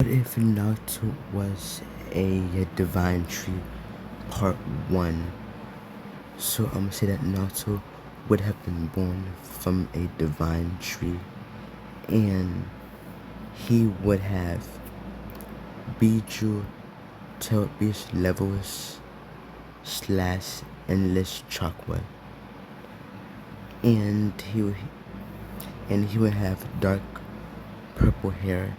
if Naruto was a DivineTree Part 1? So I'm gonna say that Naruto would have been born from a divine tree, and he would have Biju Beast levels slash endless chakra, and he would have dark purple hair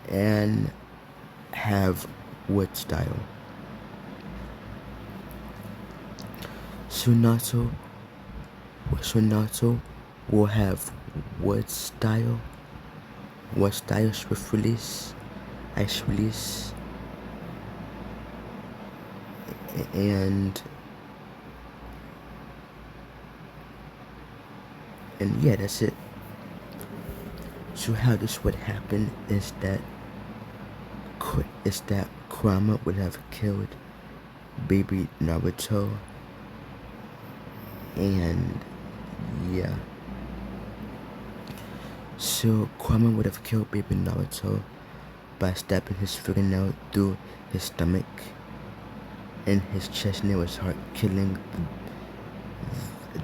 and have wood style. So Naruto will have wood style, swift release, ice release, and yeah, that's it. So how this would happen is that Kurama would have killed baby Naruto, and yeah. So Kurama would have killed baby Naruto by stabbing his fingernail through his stomach and his chest near his heart, killing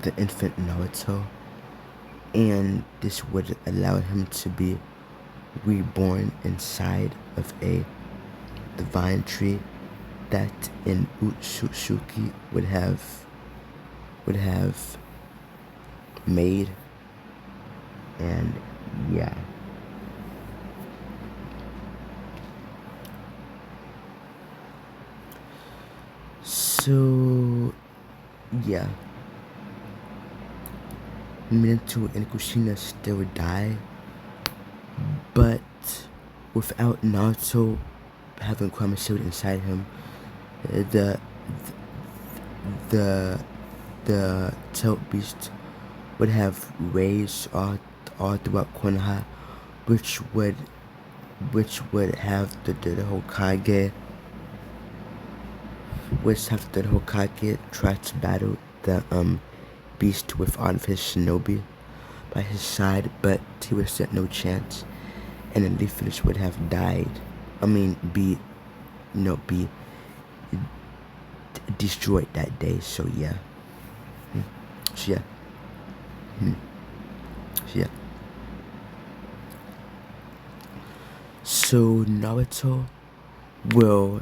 the infant Naruto. And this would allow him to be reborn inside of a divine tree that in Utsutsuki would have made. And yeah. So yeah. Minato and Kushina still die, but without Naruto having Kurama Shield inside him, the Tail Beast would have rays all throughout Konoha, which would have the Hokage, try to battle the Beast with all of his shinobi by his side, but he would stand no chance, and the Leafless would have died. Be destroyed that day. So yeah. So yeah. So yeah. So Naruto will,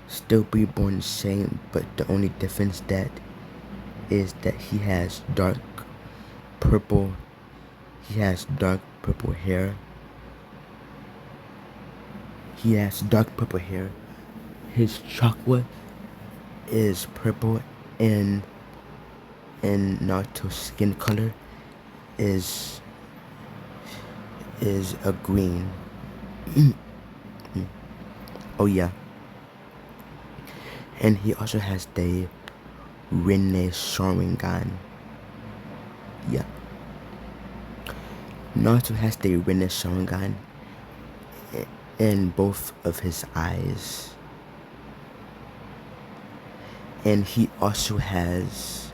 still be born the same, but the only difference is that he has dark purple hair. His chakra is purple, and Naruto's skin color is a green. Oh yeah. And he also has the Rinne Sharingan. Yeah. Naruto has the Rinne Sharingan in both of his eyes. And he also has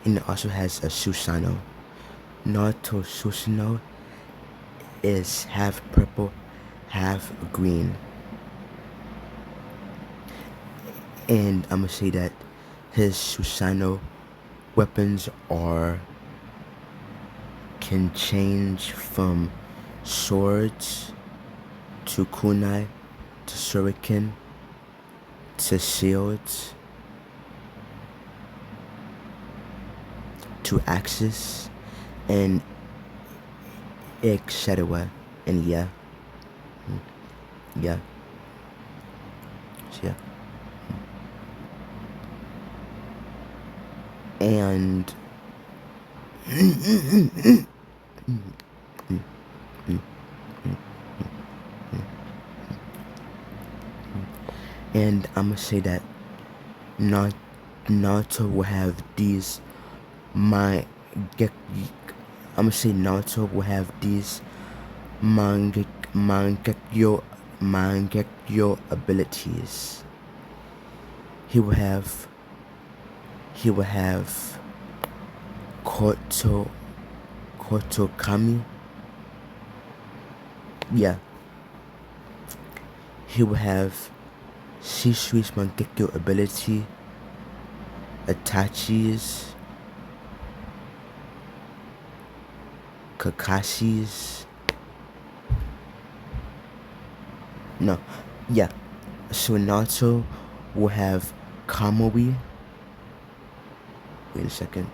a Susanoo. Naruto Susanoo is half purple, half green. And I'm gonna say that his Susanoo weapons can change from swords to kunai to shuriken to shields to axes and etc. And yeah. So yeah. And I'm gonna say that Naruto will have these Naruto will have these Mangekyo abilities. He will have Koto Kotokami. Yeah. He will have Shishui's Mangekyo ability, Itachi's, Kakashi's. No, yeah. So Naruto will have Kamui. Wait a second.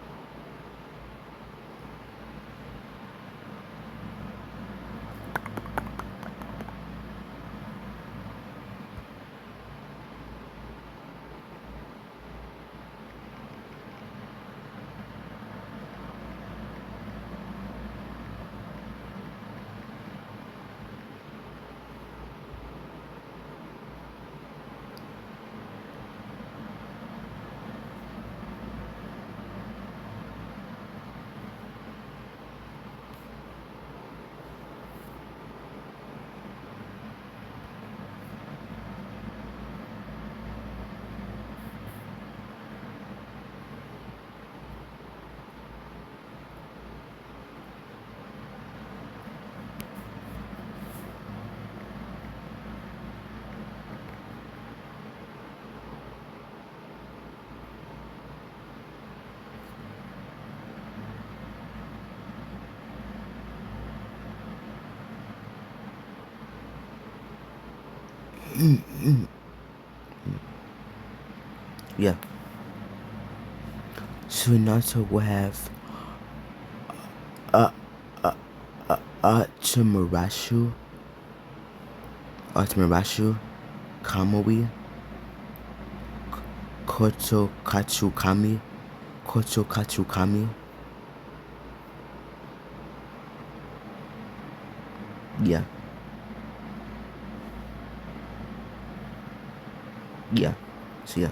Yeah. So Naruto will have Atumarasu, Kamui, Koto Katsukami. Yeah. Yeah. So yeah.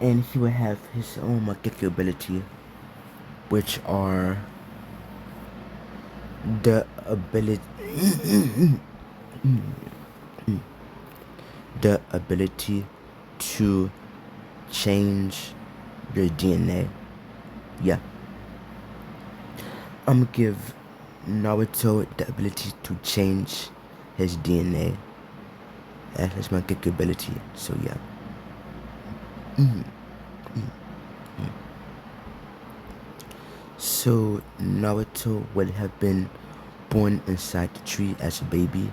And he will have his own Mangekyo ability, which are the ability the ability to change your DNA. Yeah. I'm gonna give Naruto the ability to change his DNA. That's my kick ability. So yeah. So Naruto would have been born inside the tree as a baby,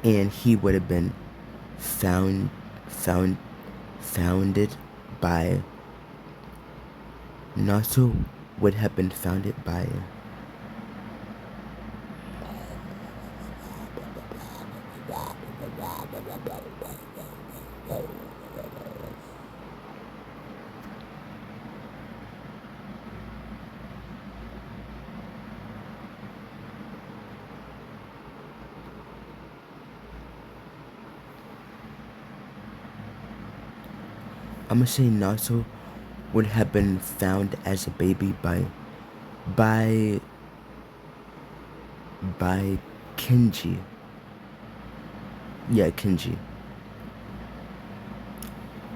and he would have been found found founded by Naruto would have been founded by I'm gonna say Naruto would have been found as a baby by by Kenji. Yeah, Kenji.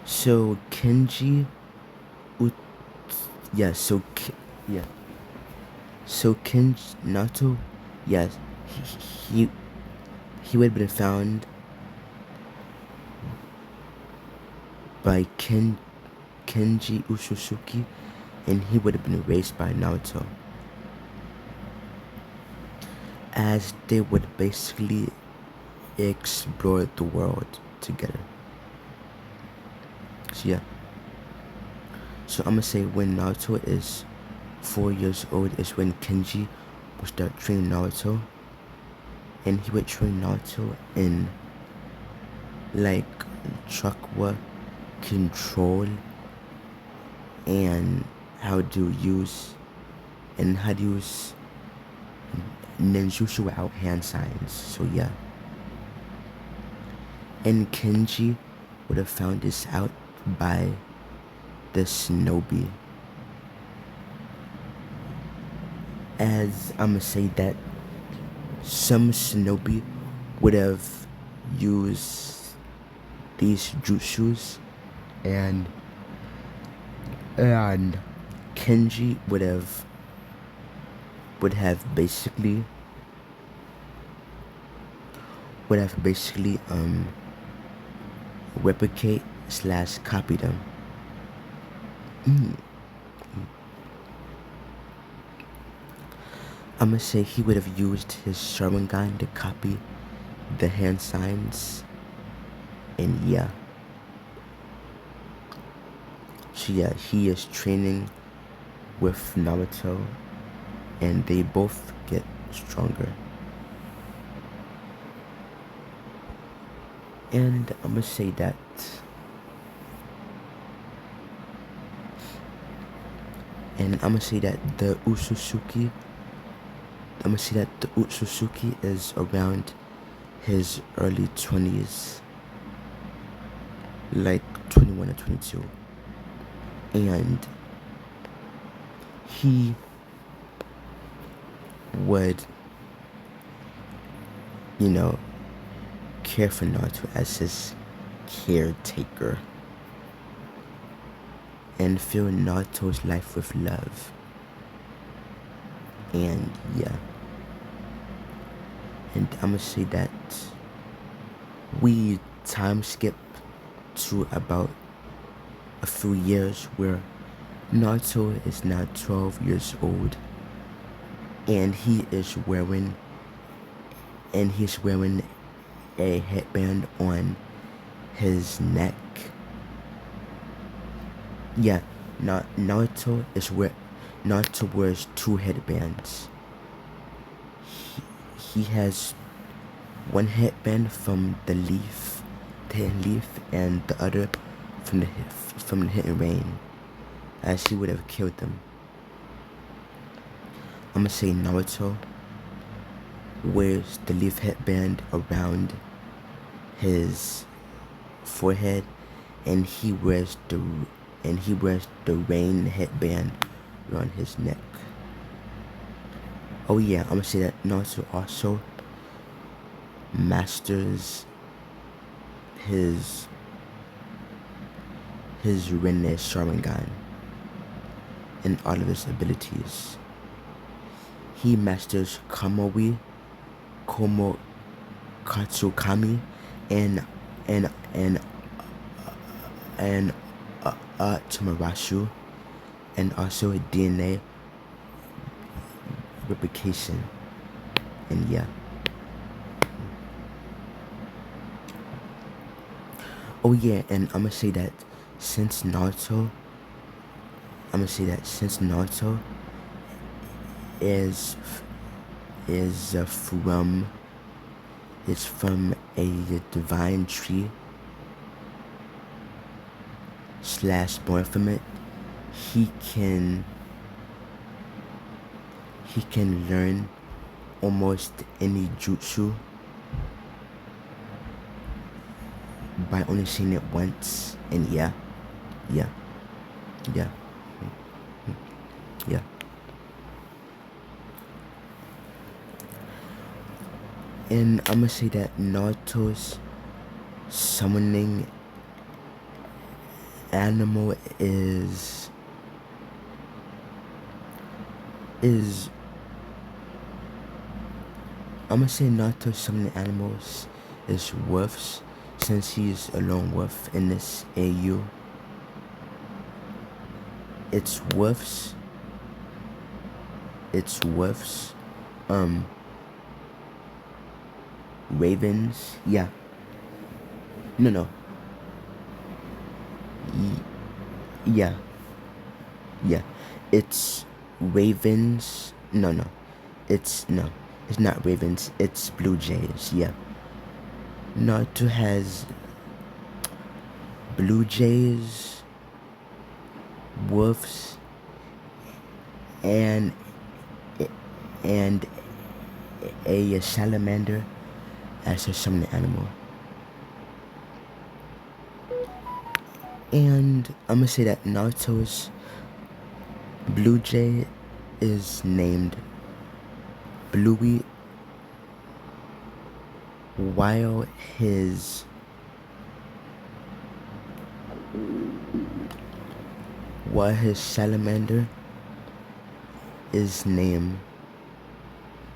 So Kenji, yeah. Yeah. So Kenji Naruto, yes, he he would have been found by Kenji Ushutsuki, and he would have been raised by Naruto, as they would basically explore the world together. So yeah. So I'm gonna say when Naruto is 4 years old is when Kenji will start training Naruto, and he would train Naruto in like chakra control and how to use ninjutsu without hand signs. So yeah. And Kenji would have found this out by the shinobi. As I'ma say that some shinobi would have used these jutsus, and Kenji would have would have basically replicate slash copy them. I'm gonna say he would have used his Sharingan to copy the hand signs, and yeah. So yeah, he is training with Naruto, and they both get stronger. And I'm gonna say that the Utsutsuki is around his early 20s, like 21 or 22, and he would, care for Naruto as his caretaker and fill Naruto's life with love. And yeah. And I'm gonna say that we time skip to about a few years where Naruto is now 12 years old, and he's wearing a headband on his neck. Yeah, Naruto wears two headbands. He has one headband from the hidden leaf, and the other from the hidden rain, as he would have killed them. I'm gonna say Naruto wears the leaf headband around his forehead, and he wears the rain headband around his neck. Oh yeah, I'm gonna say that Naruto also masters his Rinne Sharingan and all of his abilities. He masters Kamui, Komo Katsukami, and Tumarasu, and also DNA replication. And yeah. Oh yeah, and I'm gonna say that since Naruto is from a DivineTree / born from it, he can learn almost any jutsu by only seeing it once. And yeah. And I'm gonna say that Naruto's summoning animal is I'm gonna say Naruto's summoning animals is wolves, since he's a lone wolf in this AU. It's wolves, ravens, yeah. No. Yeah. It's ravens. No. It's not ravens. It's blue jays. Yeah. Naruto has blue jays, wolves, and a salamander as his summoning animal. And I'm gonna say that Naruto's blue jay is named Bluey, while his salamander is named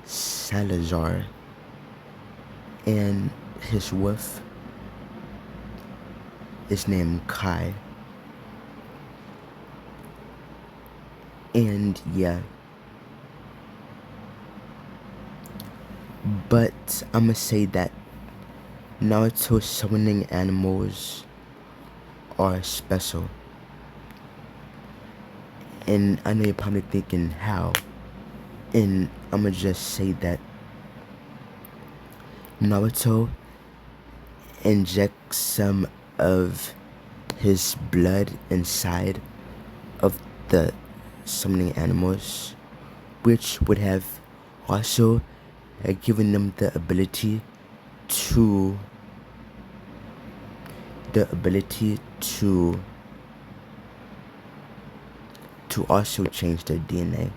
Salazar, and his wife is named Kai. And yeah, but I'ma say that Naruto's summoning animals are special. And I know you're probably thinking how. And I'ma just say that Naruto injects some of his blood inside of the summoning animals, which would have also given them the ability to the ability to also change their DNA,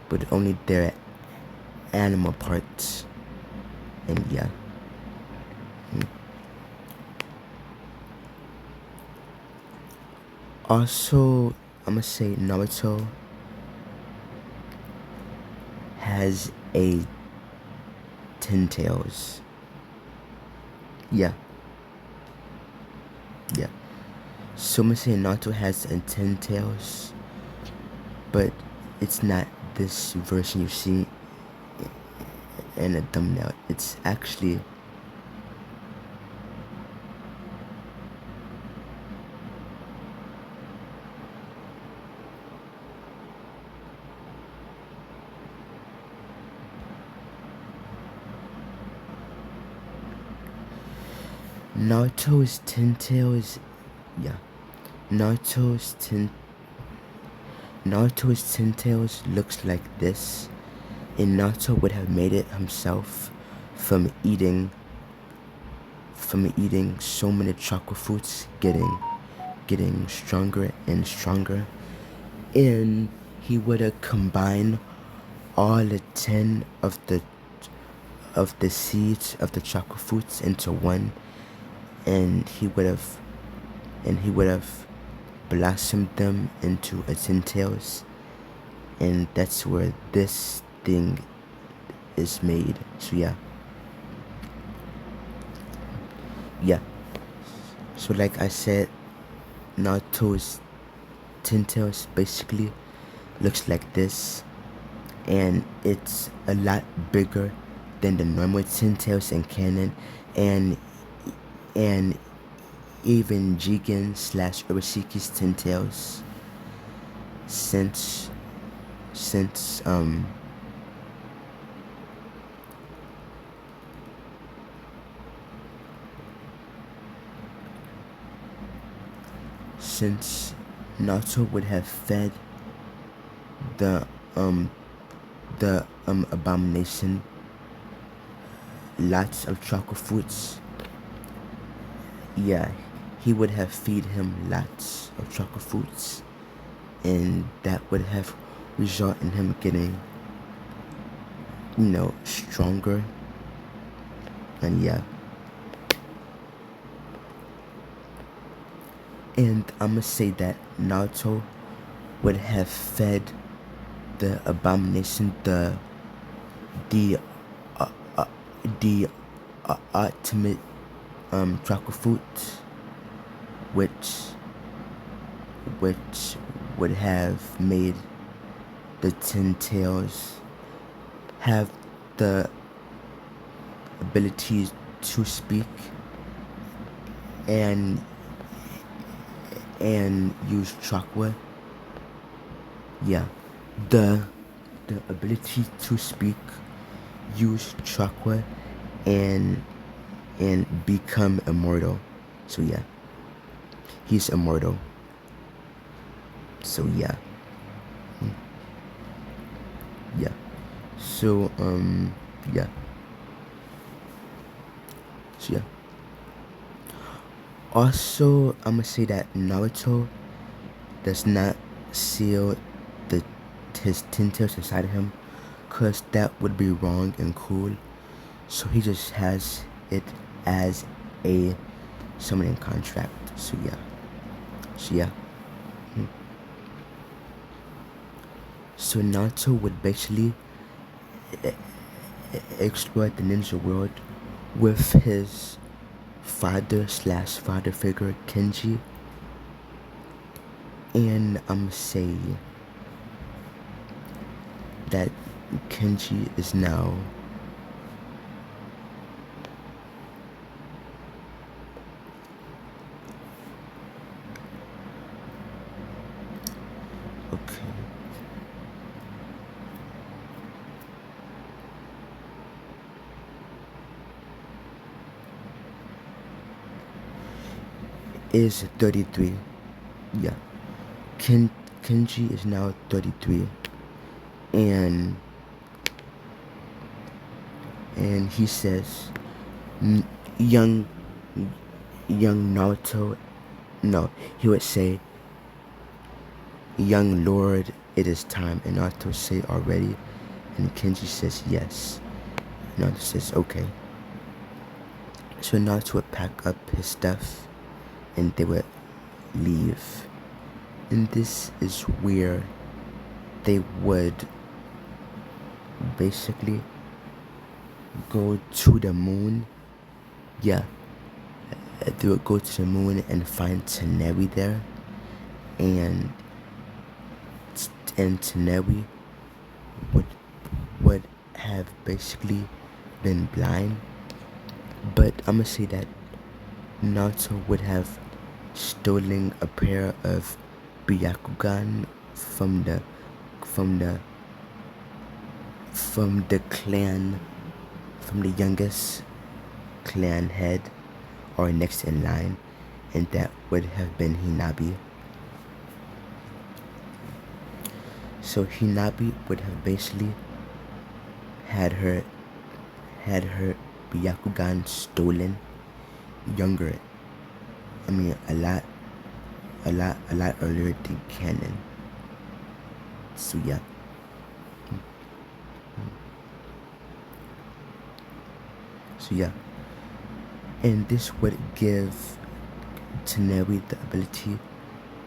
but only their animal parts. And yeah. Also, I'm gonna say Naruto has a 10 tails. Yeah. Yeah. So I'm gonna say Naruto has a 10 tails, but it's not this version you see in a thumbnail. It's actually Naruto's 10 tails. Yeah. Naruto's 10 tails looks like this, and Naruto would have made it himself from eating so many chocolate fruits, getting stronger and stronger, and he would have combined all the 10 of the seeds of the chocolate fruits into one, and he would have blossomed them into a 10 tails, and that's where this thing is made. So yeah. So like I said, Naruto's 10 tails basically looks like this, and it's a lot bigger than the normal 10 tails in canon, and even Jigen / Urashiki's 10 tails, since Naruto would have fed the abomination lots of chocolate fruits. Yeah, he would have feed him lots of chocolate fruits, and that would have resulted in him getting, stronger. And yeah. And I'ma say that Naruto would have fed the abomination the ultimate chocolate fruit, which would have made the 10 tails have the ability to speak and use chakra. Yeah, the ability to speak, use chakra, and become immortal. So yeah, he's immortal. So yeah. Yeah. So yeah. So yeah. Also, I'm gonna say that Naruto does not seal his 10 tails inside of him, cause that would be wrong and cool. So he just has it as a summoning contract. So yeah. So Naruto would basically explore the ninja world with his father figure Kenji, and I'm say that Kenji is now okay. Is 33. Yeah. Kenji is now 33, and he says, young Naruto, no, he would say, young lord, it is time, and Naruto say already, and Kenji says yes. Naruto says okay. So Naruto would pack up his stuff, and they would leave. And this is where they would basically go to the moon. Yeah, they would go to the moon and find Tsuneri there, and Tsuneri would have basically been blind, but I'm gonna say that Naruto would have stolen a pair of Byakugan from the clan, from the youngest clan head or next in line, and that would have been Hinabi. So Hinabi would have basically had her Byakugan stolen younger. I mean a lot earlier than canon. So yeah. So yeah. And this would give Tsuneri the ability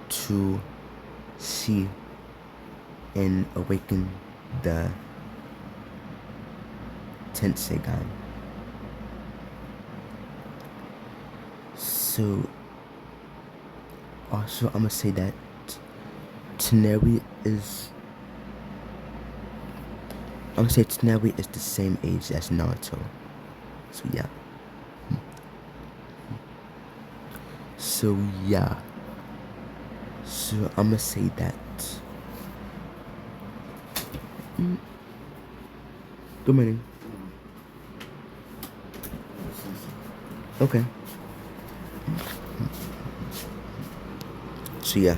to see and awaken the Tensegan. So also I'm gonna say that Tsuneri is the same age as Naruto. So yeah. So yeah. So I'm gonna say that. Good morning. Okay. So yeah.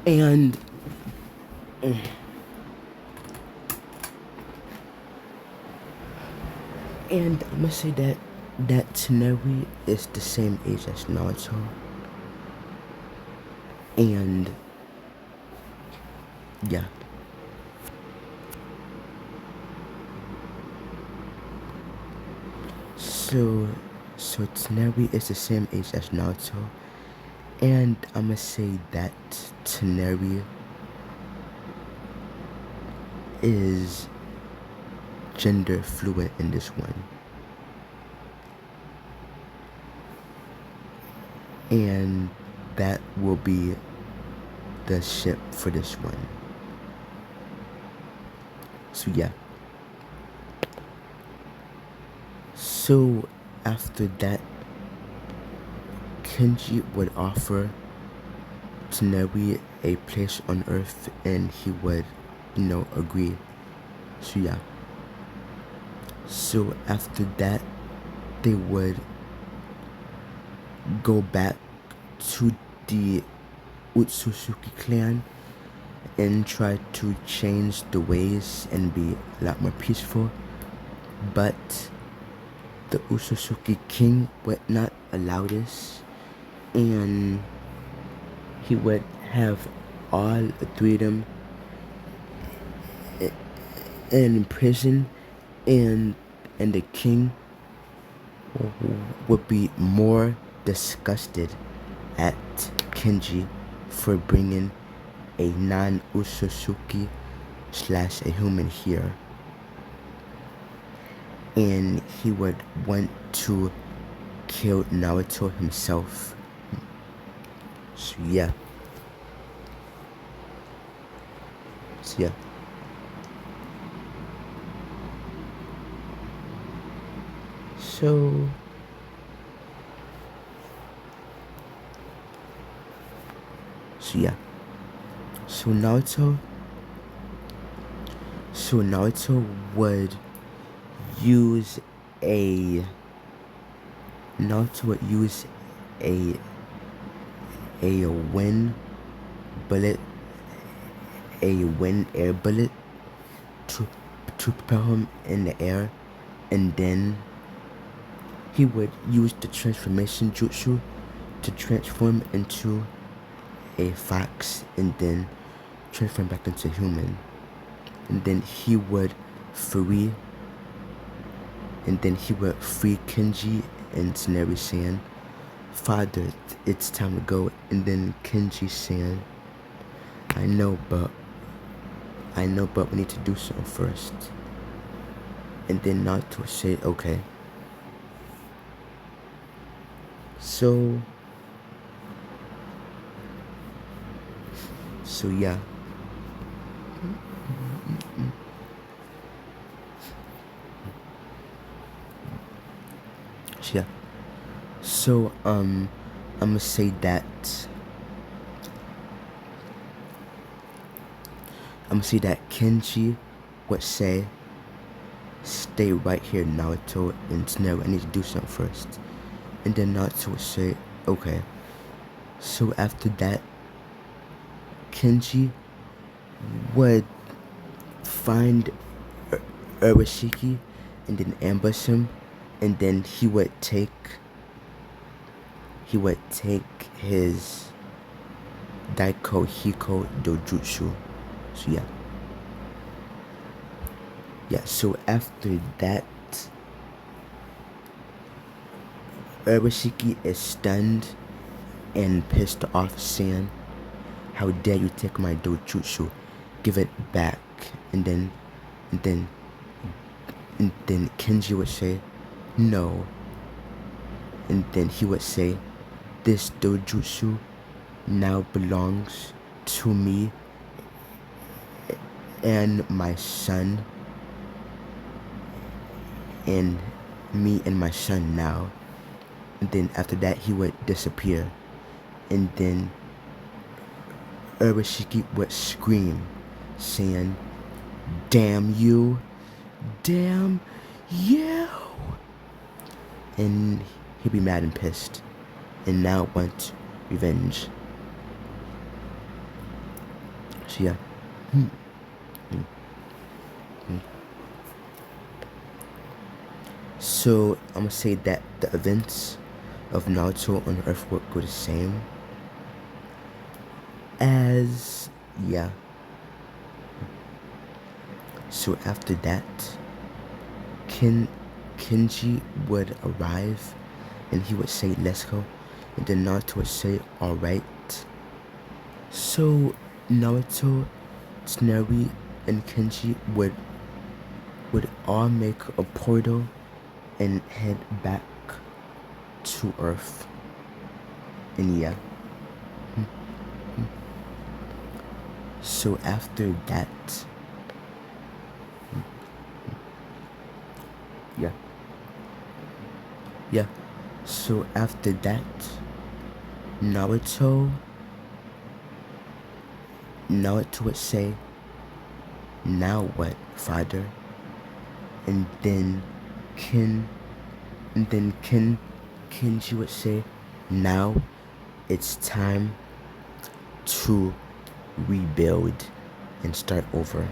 And I'm gonna say that Tsuneri is the same age as Naruto. And yeah. So Tsuneri is the same age as Naruto. And I'm gonna say that Tsuneri is gender fluid in this one. And that will be the ship for this one. So yeah. So after that, Kenji would offer Tsuneri a place on Earth, and he would, agree. So yeah. So after that, they would go back to the Otsutsuki clan and try to change the ways and be a lot more peaceful. But the Otsutsuki king would not allow this, and he would have all three of them in prison, and the king would be more disgusted at Kenji for bringing a non-Otsutsuki slash a human here, and he would want to kill Naruto himself. So yeah. So yeah. So yeah. So Naruto would use a a wind bullet, a wind air bullet to propel him in the air, and then he would use the transformation jutsu to transform into a fox and then transform back into a human. And then he would free Kenji and Tsuneri saying, "Father, it's time to go." And then Kenji saying, I know, but we need to do something first." And then Naruto said, "Okay." So yeah. Yeah. So I'm gonna say that Kenji would say, "Stay right here, Naruto and Tsuneri. I need to do something first." And then Naruto would say, "Okay." So after that, Kenji would find Urashiki and then ambush him, and then he would take his Daiko Hiko Dojutsu. So yeah. Yeah, so after that, Urashiki is stunned and pissed off, saying, "How dare you take my Dojutsu? Give it back." And then Kenji would say, "No." And then he would say, "This Dojutsu now belongs to me and my son, and me and my son now." And then after that, he would disappear. And then Urashiki would scream, saying, "Damn you! Damn you!" And he'd be mad and pissed, and now want revenge. So yeah. So I'm gonna say that the events of Naruto on Earth would go the same as, yeah. So after that, Kenji would arrive and he would say, "Let's go." And then Naruto would say, "Alright." So Naruto, Tsuneri, and Kenji would all make a portal and head back to Earth. And yeah. So after that, yeah. So after that, Naruto would say, "Now what, father?" And then Kenji would say, "Now it's time to rebuild and start over."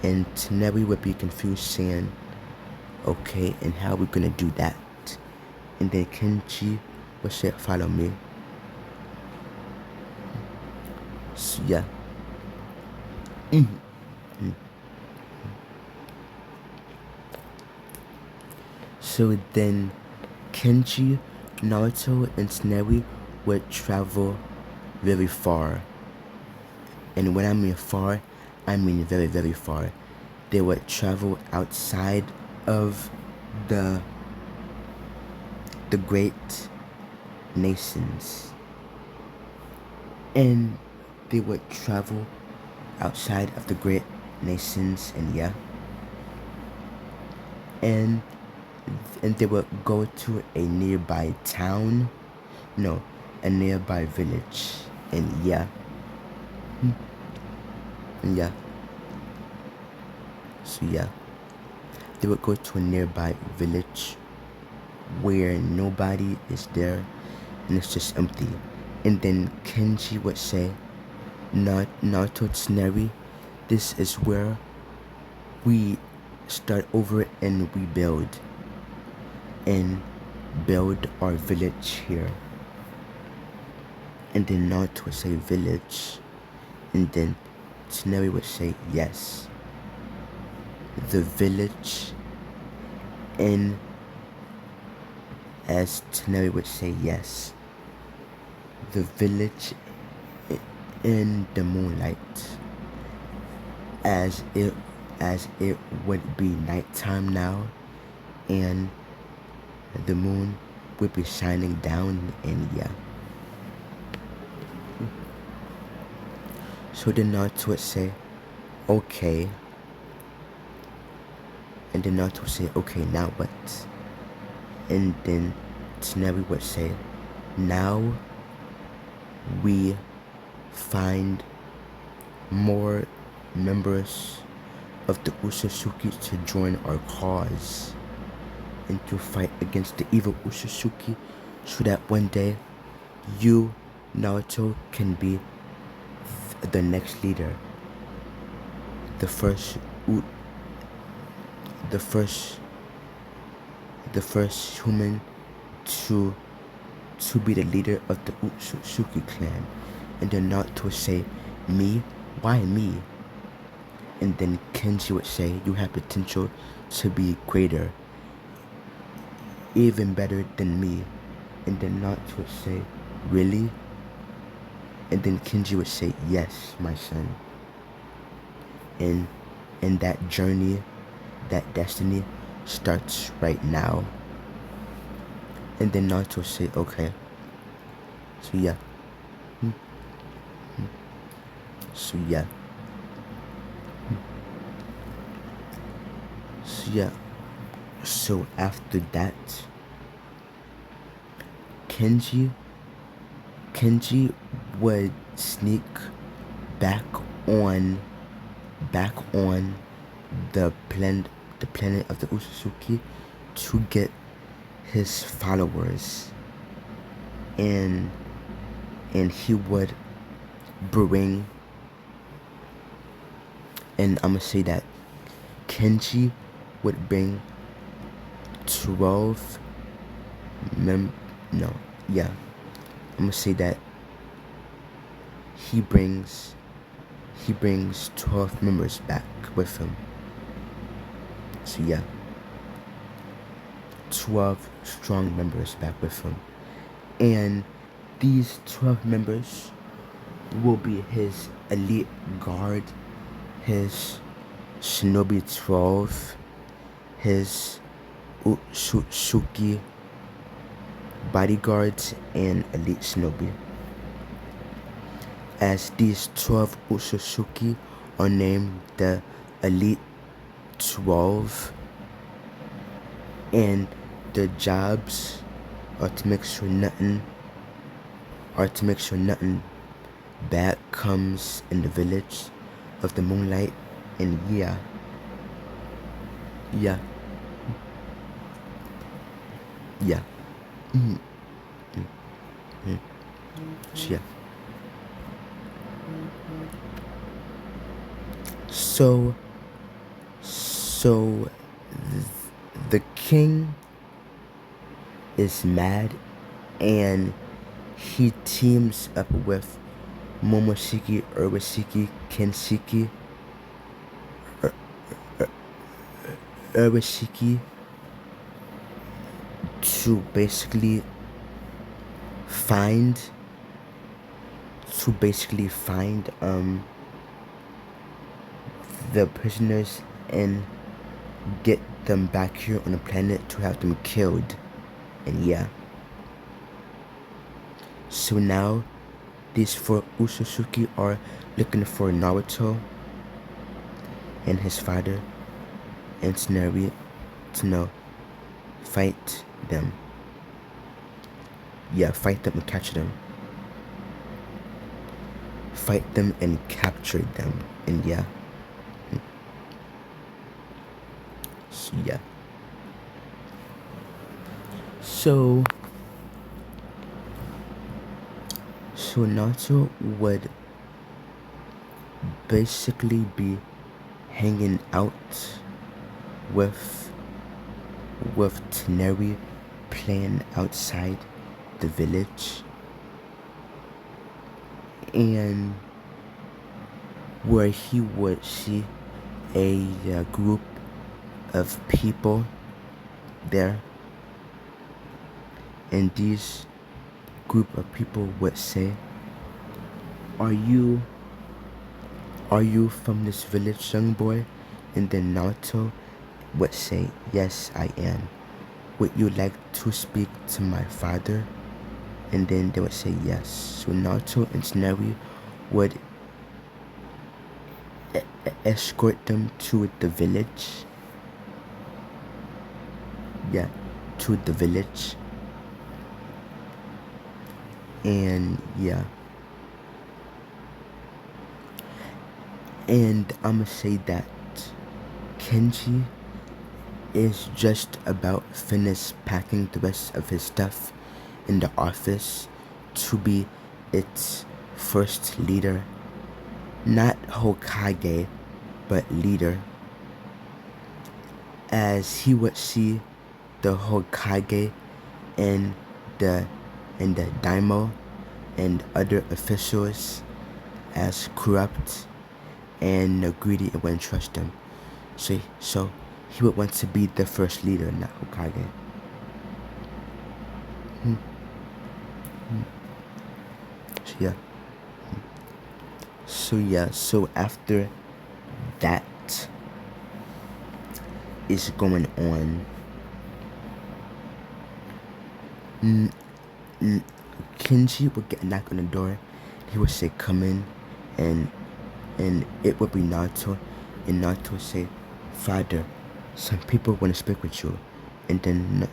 And Tsuneri would be confused, saying, "Okay, and how are we gonna do that?" And then Kenji would say, "Follow me." So yeah. So then Kenji, Naruto, and Tsuneri would travel very far. And when I mean far, I mean very, very far. They would travel outside of the great nations, and they would travel outside of the great nations, and yeah, and they would go to a nearby town, no, a nearby village, and yeah, and yeah, so yeah, they would go to a nearby village where nobody is there and it's just empty. And then Kenji would say, Naruto Tsuneri, this is where we start over and build our village here. And then Naruto would say village, and then Tsuneri would say yes. The village, and as Tsuneri would say yes, the village in the moonlight, as it would be nighttime now, and the moon would be shining down, and yeah. So the Naruto would say, okay, and the Naruto would say, okay, now what? And then Tsuneri would say, now we find more members of the Usatsuki to join our cause and to fight against the evil Usatsuki, so that one day you, Naruto, can be the next leader, the first human to be the leader of the Utsutsuki clan. And then Naruto would say, me? Why me? And then Kenji would say, you have potential to be greater, even better than me. And then Naruto would say, really? And then Kenji would say, yes, my son. And that journey, that destiny starts right now. And then Naruto would say, okay. So yeah. So yeah. So yeah. So after that, Kenji would sneak back on the planet of the Usatsuki to get his followers, and he would bring, and I'm gonna say that Kenji would bring 12 I'm gonna say that he brings 12 members back with him. So yeah, 12 strong members back with him, and these 12 members will be his elite guard, his Shinobi 12, his Utsutsuki bodyguards, and elite shinobi. As these 12 Utsutsuki are named the Elite 12, and their jobs are to make sure nothing bad comes in the village of the moonlight. And yeah. Yeah. So the king is mad, and he teams up with Momoshiki, Urashiki, Kenshiki, Urashiki to basically find the prisoners and get them back here on the planet to have them killed. And yeah. So now these four Usatsuki are looking for Naruto and his father and Tsunari to fight them. Yeah, fight them and capture them. Fight them and capture them. And yeah. So yeah. So Naruto would basically be hanging out with Tsunari, playing outside the village, and where he would see a group of people there, and these group of people would say, are you from this village, young boy? And then Naruto would say, yes, I am. Would you like to speak to my father? And then they would say yes. So Naruto and Tsunari would escort them to the village. Yeah, to the village. And yeah. And I'ma say that Kenji is just about finished packing the rest of his stuff in the office to be its first leader. Not Hokage, but leader. As he would see the Hokage and the daimyo and other officials as corrupt and greedy and wouldn't trust them. So he would want to be the first leader, not Hokage. So yeah. So after that is going on, Kenji would get a knock on the door. He would say, come in, and it would be Naruto, and Naruto would say, father, some people want to speak with you. And then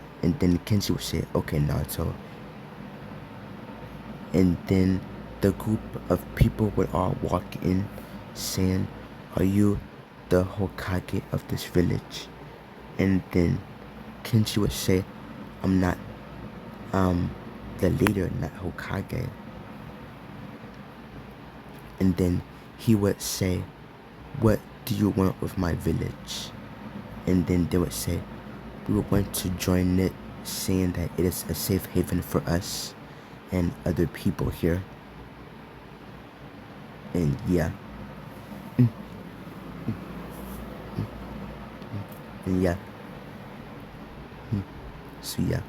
Kenji would say, okay, Naruto. And then the group of people would all walk in saying, are you the Hokage of this village? And then Kenji would say, I'm not the leader, not Hokage. And then he would say, what do you want with my village? And then they would say, we would want to join it, saying that it is a safe haven for us and other people here. And yeah. And yeah. So yeah.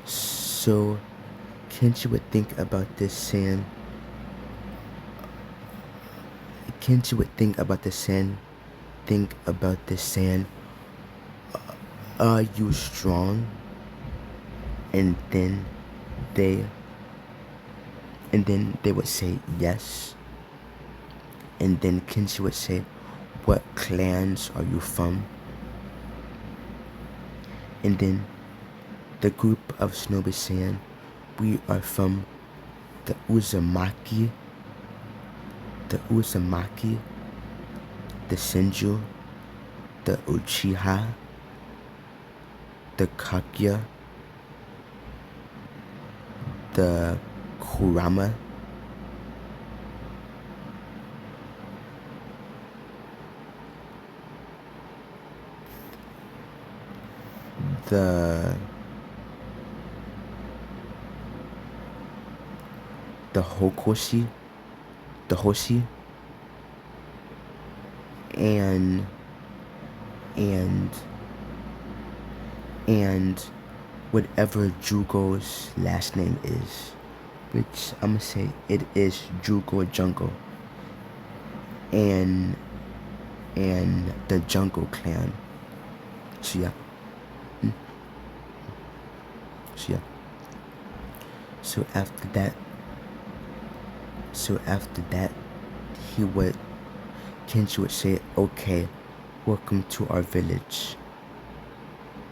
So Kenji would think about this saying, are you strong? And then they would say yes. And then Kenji would say, what clans are you from? And then the group of Shinobi saying, we are from the Uzumaki, the Senju, the Uchiha, the Kaguya, the Kurama, the Hoshi, and whatever Jugo's last name is, which I'm gonna say it is Jugo Jungle. and the Jungle Clan. So yeah. So yeah. So after that, Kenji would say, "Okay, welcome to our village.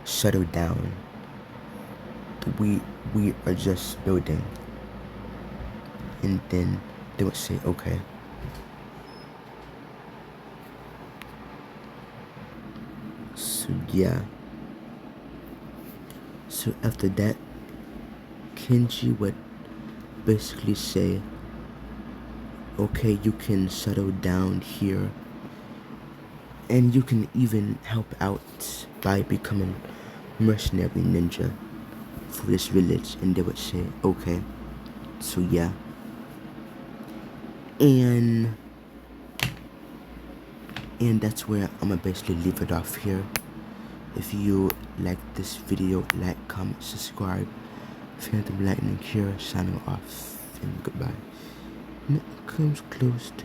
Settle down. We are just building." And then they would say, "Okay." So yeah. So after that, Kenji would basically say, "Okay, you can settle down here, and you can even help out by becoming mercenary ninja for this village." And they would say, "Okay." So yeah. And that's where I'm gonna basically leave it off here. If you like this video, like, comment, subscribe. Phantom Lightning here, signing off, and goodbye. And it comes close to